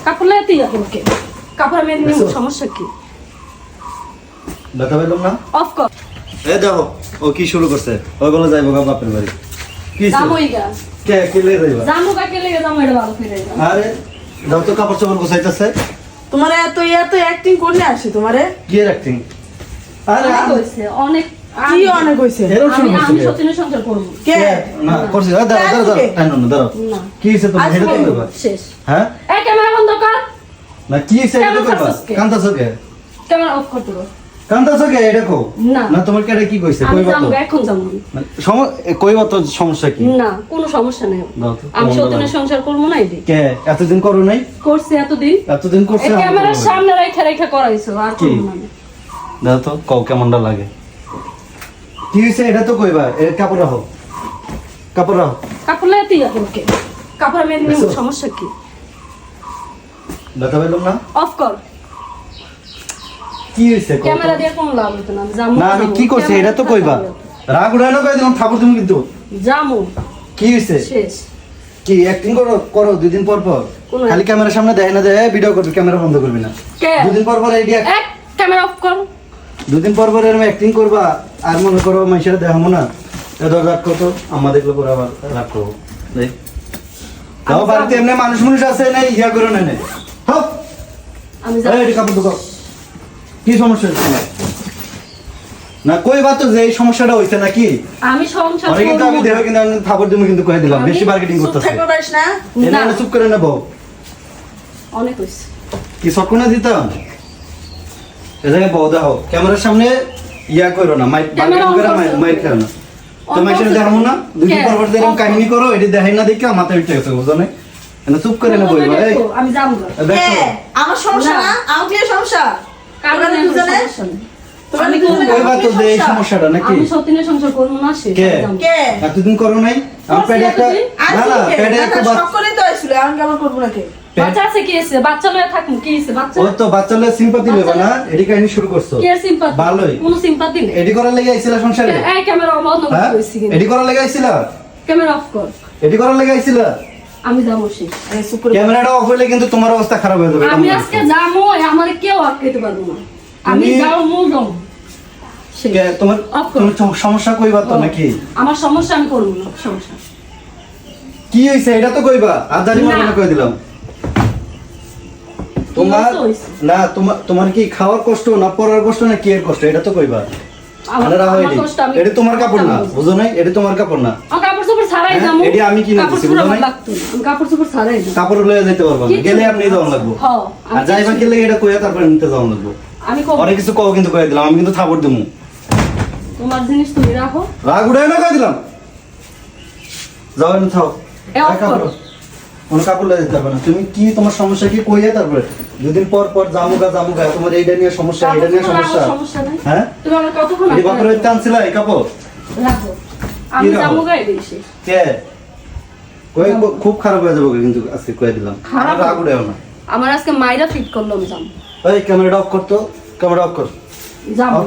কাপড় লাগাতে যাবো ওকে। কাপড় আমি নিব, সমস্যা কি? ব্যথা পেলাম না? অফ কর। এই দেখো ও কি শুরু করছে, ওগুলো যাইবো গা বাপের বাড়ি। কি যাবোই গা। কে লে যাইবা? যাবো কাকে লেগে যাবো, এটা ভালো করে যাবো। আরে দাও তো কাপড় চোপড় গোছাইতেছে। তোমার এত অ্যাক্টিং করলে আসে তোমারে? কি এর অ্যাক্টিং? আরে অনেক হয়েছে, অনেক। কি অনেক হইছে? এরকম শুরু আমি করছে সত্যিনে সংসার করবো। কে? না করছে দাঁড়াও দাঁড়াও দাঁড়াও না দাঁড়াও। না। কি হইছে তোমার হেডে তো কইবা? শেষ। হ্যাঁ এই ক্যামেরা বন্ধ কর। না কি হইছে এটা কইবা? কান্দাছো কে? ক্যামেরা অফ করতে বল। কান্দাছো কে এটা কও? না। না তোমার কেডা কি কইছে আমি কইবা তো? যাবো, এখন যাবো। কইবা তো সমস্যা কি? না, কোনো সমস্যা নেই। দাও তো, আমি তোমার সত্যিনে লাগে। সংসার করবো না এদি। কে এতদিন করো নাই? করছে এতদিন। এতদিন করছে এই আমি ক্যামেরার করবো না। সামনে রেখে করাইছো, আর কি? করবো না আমি। দাও তো কও কেমনটা লাগে। কি হইছে এটা তো কইবা। এর কাপড় রাখো, কাপড় রাখো। কাপড় লাগাতে যাবো ওকে। কাপড় আমি নিব, সমস্যা কি? ব্যথা পেলাম না? অফ কর। কি হইছে কও তো? ক্যামেরা দিয়ে কোনো লাভ হতো না। যাবো না আমি কি করছি এটা তো কইবা। রাগ উড়ানো কই দিলাম থাপড় তুমি কিন্তু। যাবো। কি হইছে? শেষ। কি অ্যাক্টিং করো দুদিন পর পর? কোনো খালি ক্যামেরার সামনে দেখে না যে ভিডিও করবি, ক্যামেরা বন্ধ করবি না। কে? দুদিন পর পর আইডিয়া এক ক্যামেরা অফ কর। দুদিন পর পর এরকম অ্যাক্টিং করবা আর মনে করো মানুষের দেখাবো না। এদের রাগ করতো আমার দেখলে পরে আবার রাগ করবো। দেখ তাও বাড়িতে এমনি মানুষ আছে না, ইয়া করে না নেই। হপ আমি যাবো। এই কাপড় ঢুকাও। কি সমস্যা হচ্ছে তোমার? না কইবা তো যে এই সমস্যাটা হইছে নাকি? আমি সংসার অনেক কিন্তু আমি করবো দেখো কিন্তু আমি থাপড় তুমি কিন্তু কয়ে দিলাম বেশি মার্কেটিং চুপ করতেছে। থাকতে পারিস না? এনে আমি চুপ করে নেবো। অনেক হয়েছে। কি সটকোনা দিতাম? এ জায়গায় বউ দাও ক্যামেরার সামনে ইয়া করো না, মাইক ক্যামেরা অন করে করছো। মাইক খাও না। অন তো মাইকের করছো। দেখাবো না দুদিন কে? পর পর যেরকম অন কাহিনী করো এটি দেখাই না দেখে মাথায় উঠে গেছে বুঝো না? এনে চুপ করে নেবো এবার। এই আমি যাবো না। কে? দেখো আমার সমস্যা না। না? আমার কি সমস্যা? কারণ তোমরা আমি দুজনে? সমস্যা নেই। তোমরা আমি দুজনে করবো। কইবা আমার তো কি যে এই সমস্যা? সমস্যাটা নাকি? আমি সত্যিনে সংসার করবো না সে। কে? কে? এতদিন করো নাই? আমার পেটে একটা আর না কি না কে? পেটে একটা না, সব করেই তো আইছিল, এখন কেমন করবো না কে? বাচ্চা আছে, কি আছে? বাচ্চা লয়ে থাকুন, কি আছে? বাচ্চা ও তো বাচ্চাদের সিম্পাথি লেবা না, এডি কাহিনী শুরু করছো। কে সিম্পাথি? ভালোই। কোনো সিম্পাথি নেই। এডি করার লেগে আইছিলা সংসারে? এই ক্যামেরা বন্ধ হ্যাঁ করেছি কিন্তু। এডি করার লেগে আইছিলা? ক্যামেরা অফ কর। এডি করার লেগে আইছিলা? আমি যাবো সে। এই চুপ করে ক্যামেরাটা অফ হইলে কিন্তু তোমার অবস্থা খারাপ হয়ে যাবে। এটা আমি মনে আজকে রাখো। যাবো, আমার কেউ আটকাইতে পারবো না। আমি তুমি- যাও মু যাও। শেষ। কে তোমার Off করো। তোমার সমস্যা কইবা তো নাকি? আমার সমস্যা আমি করবো না, সমস্যা। কি হইছে এটা তো কইবা। আর দাড়ি না। মারবে না কই দিলাম। তোমার কি হইছে? না তোমার কি খাওয়ার কষ্ট না পড়ার কষ্ট না কি এর কষ্ট এটা তো কইবা। আমার আরে রাও আমার এডি। কষ্ট আমি- এডি তোমার কাপড় না, বুঝো নাই? এডি তোমার কাপড় না। আমার কাপড় চোপড় ছাড়াই হ্যাঁ, যাবো। এডি আমি কিনে কাপড় দিছি, চোপড় বুঝো আমার নাই? লাগতো না। আমি কাপড় চোপড় ছাড়াই যাবো। কাপড় লয়ে যাইতে পারবা না। কিচ্ছু গেলে না। আপনি যাওয়া লাগবো। হ্যাঁ, আমি আর যাইবা কিচ্ছু- কি লাগে এটা কইয়া তারপর নিতে যাওয়া লাগবো। আমি কব- অনেক কিছু কও কিন্তু কইয়া দিলাম আমি কিন্তু থাপড় দিমু। তোমার জিনিস তুমি রাখো। রাগ উড়াই না কই দিলাম। যাও না থাও। এ অফ কাপড় করো। কোন কাপড় লয়ে যেতে পারবে না। তুমি কি তোমার সমস্যা কি কইয়া তারপরে দুদিন পর পর জামুগা তোমার এইটা নিয়ে সমস্যা এটা নিয়ে কাপড় চোপড় সমস্যা। রাখো, সমস্যা নাই। হ্যাঁ তুমি আমার কতক্ষণ এই বাপরে আটকাবে? টানছিলা এই কাপড় রাখো। আমি কি রাখো? যাবো গায়ে দিয়েছি। কে কই খুব খারাপ হয়ে যাবে কিন্তু আজকে কইয়া দিলাম। খারাপ? আর রাগ উড়াইও না। আমার আজকে মাইরা ফিট করলো, আমি যাবো। এই ক্যামেরাটা অফ কর তো, ক্যামেরা অফ কর। যাবো। অফ কর।